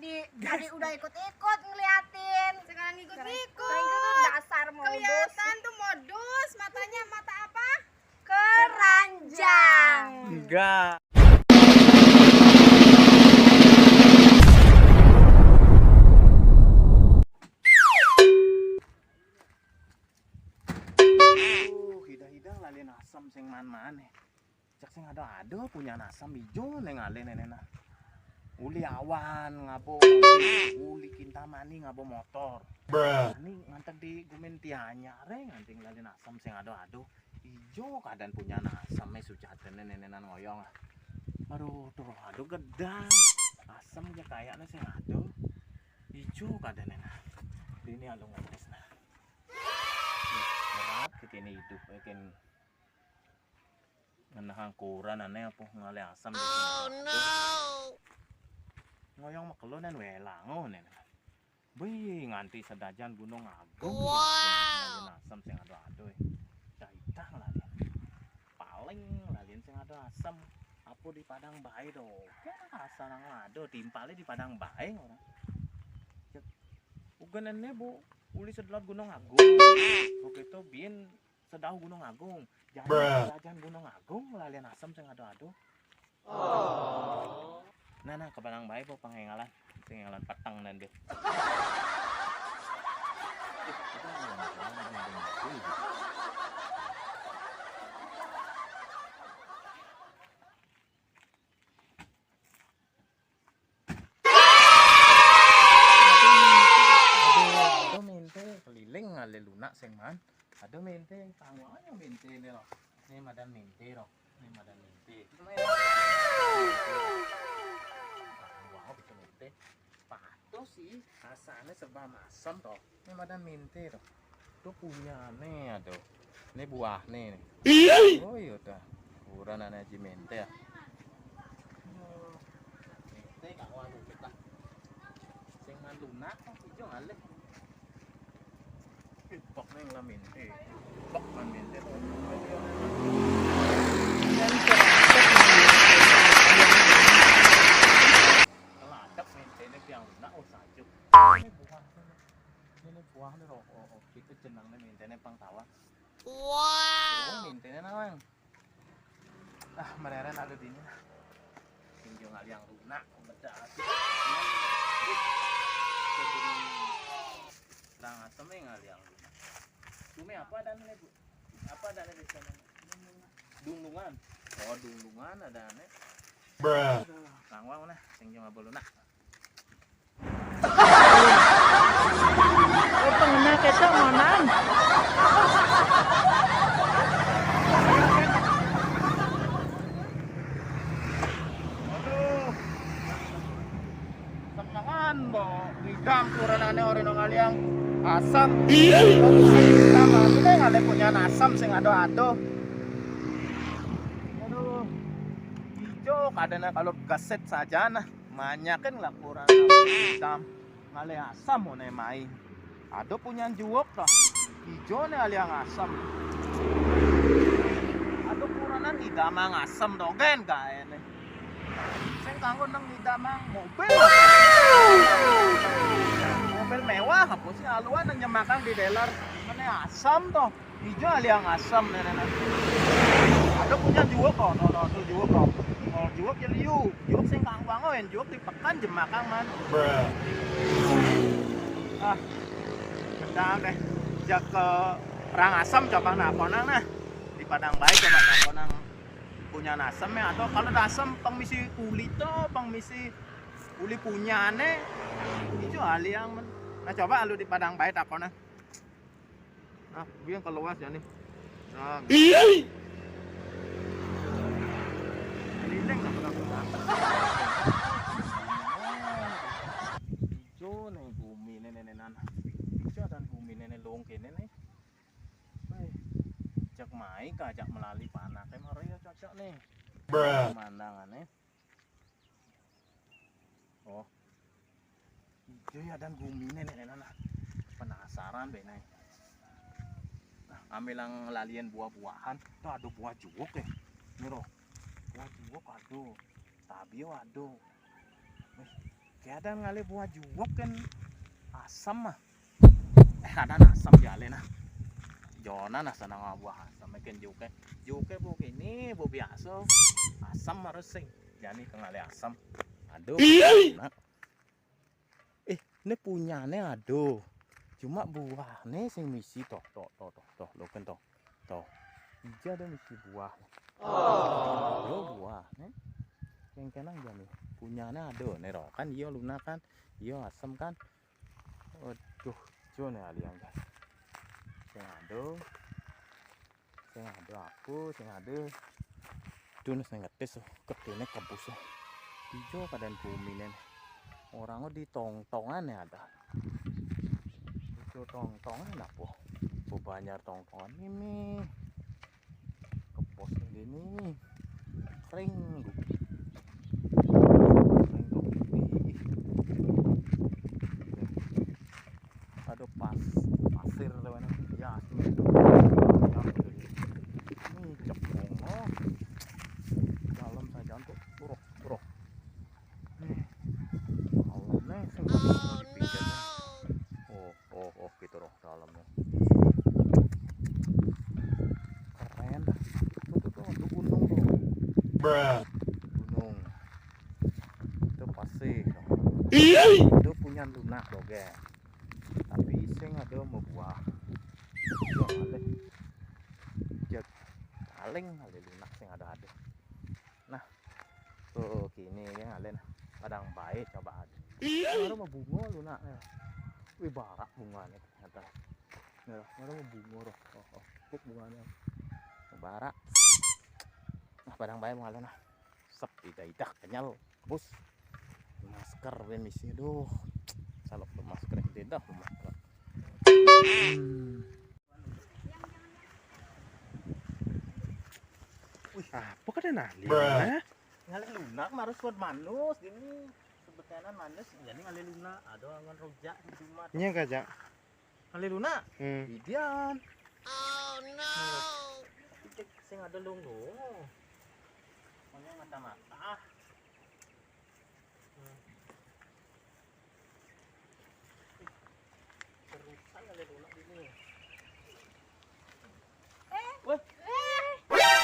tadi udah ikut-ikut ngeliatin. Sekarang ikut-ikut. Dasar modus. Kelihatan tuh modus. Matanya mata apa? Keranjang. Enggak. Hidang-hidang lalin asam sing man-man. Cek sing ada punya asam ijo neng alen nenena. Uli awan ngabo uli kintamani ngabo motor. Ini ngantek di gumen tianyare nganting lalin asam sing ado ijo kadan punya asam sujatene nenenan ngoyong. Aduh gedang. Asam ya kayaknya sing ado ijo kadan nena. Ini alung ngetes nah. Berat kita ini hidup bikin ngenahang kuran aneh apa ngale asam. Oh no. Ngoyong makalonan welangon nen. Beuy nganti sedajan Gunung Agung. Wow. Asam sing ado-ado. Caitang lalin. Paling lalin sing ado asam apa di Padang Bae do. Kan asal nang ado timpale di Padang Bae orang. Uganane Bu, uli sedelat Gunung Agung. Oke to bin sedau Gunung Agung. Jajan Gunung Agung lalin asam sing ado-ado. Oh. Nah ke Padang Bae po panghengalan petang nanti. Aduh mente keliling ngale lunak sing man. Aduh mente tangwanya mente ini loh. Ini madan mente loh. Ini madan mente. Wow, bisa mente. Pato sih, asalnya serba masam toh. Ini madan mente toh. Itu punya nih, aduh. Ini buah nih. Oh iya dah. Kurang aja mente ya. Mente gak waduh kita. Sing man lunak hijau ngalih. Pok nih lah mente. Pok man mente toh. Ini buah nih loh, itu jenang nih mintanya pang tawa. Wow. Mintanya nawang. Ah, mereren ada di ini. Tinggal ngal yang lunak, bedak. Rang asam ngal yang lunak. Bumi apa dan ini Bu? Apa dan di sana? Dunglungan. Oh, dunglungan ada nih. Kangwang mana? Tinggal ngabol lunak. Pengena kesok monan. Aduh. Semangan, Bo. Hidang kuranane orang ngaliang asam. Sama kita ngale punya asam sing ado-ado. Aduh. Hijau kadang kalau gaset saja nah. Manyakin lah kurang hitam. Ngale asam mau main. Ada punya juwok dah. Hijau nih aliang asam. Ada kuranan hidamang asam dogen kae nih. Sing kanggo nang hidamang mobil. Mobil mewah apa sih aluan nang nyemakang di dealer. Mana asam toh. Hijau aliang asam nenek. Ada punya juwok kok. Tuh juwok kok. Oh juwok jadi juwok sing kanggo bangoen juwok dipekan jemakang man. Ah. Dah deh, jak ke Rang Asam coba nakonang nah di Padang Bae coba nakonang punya asam ya atau kalau asam pengmisi kulit tuh pengmisi kulit punya aneh itu ahli yang nah coba lu di Padang Bae nakonang nah biar keluas ya nih nah lileng hijau nih bumi nenek-nenek dan bumi nenek long kene nih. Jak mai kajak melalui panak emang ya cocok nih. Pemandangannya. Oh. Hijau ya dan bumi nenek-nenek. Penasaran deh nih. Nah, ambilang lalian buah-buahan, tuh ada buah juwok ya. Nih loh. Buah juwok aduh. Tabio aduh. Kayak ada ngale buah juwok kan asam mah. Ada asam jale nah. Jona nah sana buah asam kan juke. Juke bu ini bu biasa. Asam harus sing. Jani kengale asam. Aduh. Nah. Ini punyane aduh. Cuma buahnya sing misi toh lo kan toh. Ija ada misi buah. Oh buah nih. Yang kenang jani. Punyane aduh nih roh kan iya luna kan. Iya asam kan. Aduh, jone aliang guys. Sing aduh aku, sing aduh. Duh sing ngetes ketene kampus. Ijo kadang bumi nih. Orangnya di tong-tongan ya ada. Itu tong-tongan apa? Banyak tong-tongan ini. Kepos ini. Kering. Ada pasir tuh ya. Ini cepung. Dalam saja untuk buruk. Oh gitu loh dalamnya keren tuh gunung itu pasti itu punya lunak loh guys tapi sing ada mau buah paling ada lunak sing ada nah tuh gini ya ngalen kadang baik coba ada ada mau bunga lunaknya. Wih barak bunganya ternyata. Nah, ada bunga roh. Kuk bunganya. Barak. Nah, padang bayam ngalah nah. Sep idah kenyal. Bus. Masker ben misi duh. Salok tuh masker tidak masker. Wih, apa kan nali? Ngalih lunak marus buat manus ini. Sebetanan manis jadi ngali luna ada angan rojak di rumah Nya kajak. ngali luna idian Oh no. sing ada lungo makanya mata-mata terusan ngali luna ini weh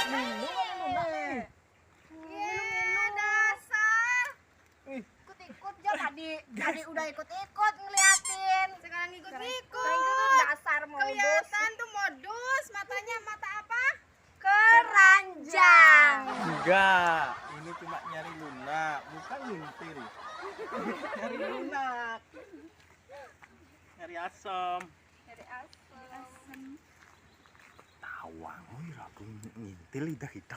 minum ngali luna Dasar. Ikut-ikut aja tadi udah ikut-ikut ngeliatin. Sekarang Sekarang ikut-ikut. dasar modus. Kelihatan tuh modus. Matanya mata apa? Keranjang. enggak ini cuma nyari lunak bukan ngintir nyari lunak nyari asam tawang wih ragu ngintil lidah kita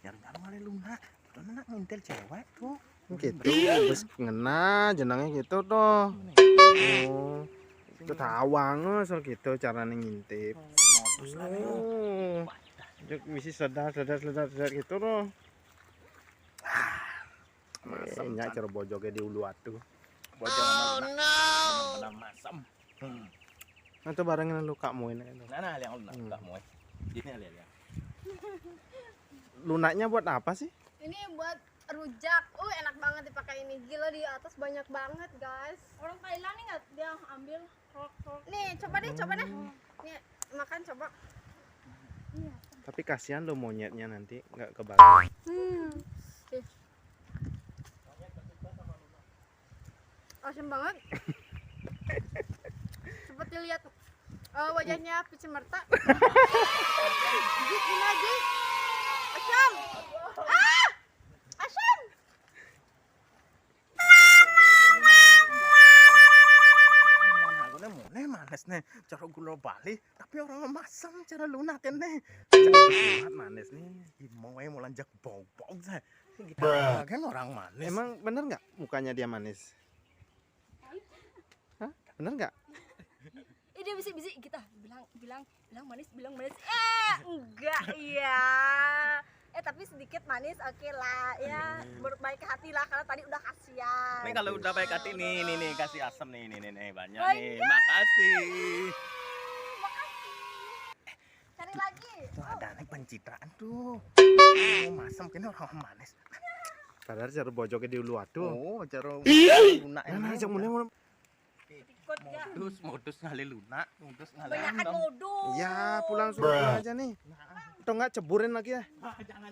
nyari ngale lunak tuh nak ngintil cewek tuh Gitu, wis ngena jenenge gitu toh. Oh. Itu tawang so gitu carane ngintip. modus lah Oh. Jek misi sedar gitu toh. Nya cara bojoge di ulu atuh. bojong sama masam Nanti barengin lukamu ini. nah liang lunak enggak mau gini lihat Lunaknya buat apa sih? Ini buat rujak. Enak banget dipakai ini. Gila di atas banyak banget, guys. Orang Thailand nih nggak dia ambil rok. Nih, coba deh. Nih, makan coba. Tapi kasihan lo monyetnya nanti nggak kebagian. Asam banget. Seperti lihat wajahnya Pici Merta. Gini lagi. Asam. Asam. manis nih cara gula Bali tapi orang masam cara lunak nih Sangat manis nih. mau lanjak bau-bau saya kita kan orang manis Emang bener nggak mukanya dia manis? Hah? Bener nggak? Dia bisik-bisik kita bilang manis enggak ya tapi sedikit manis oke lah ya berbaik hati lah karena tadi udah kasihan nih kalau udah baik hati nih kasih asam nih banyak nih makasih cari lagi tuh ada nih pencitraan tuh masam kini orang manis Padahal cara bojoknya di ulu aduh. Oh, cara lunak Nah, ajak mulai. Ikut ya. modus ngali lunak, modus ngali Banyakan andam. modus. Ya, pulang suruh aja nih. Atau enggak ceburin lagi ya? Jangan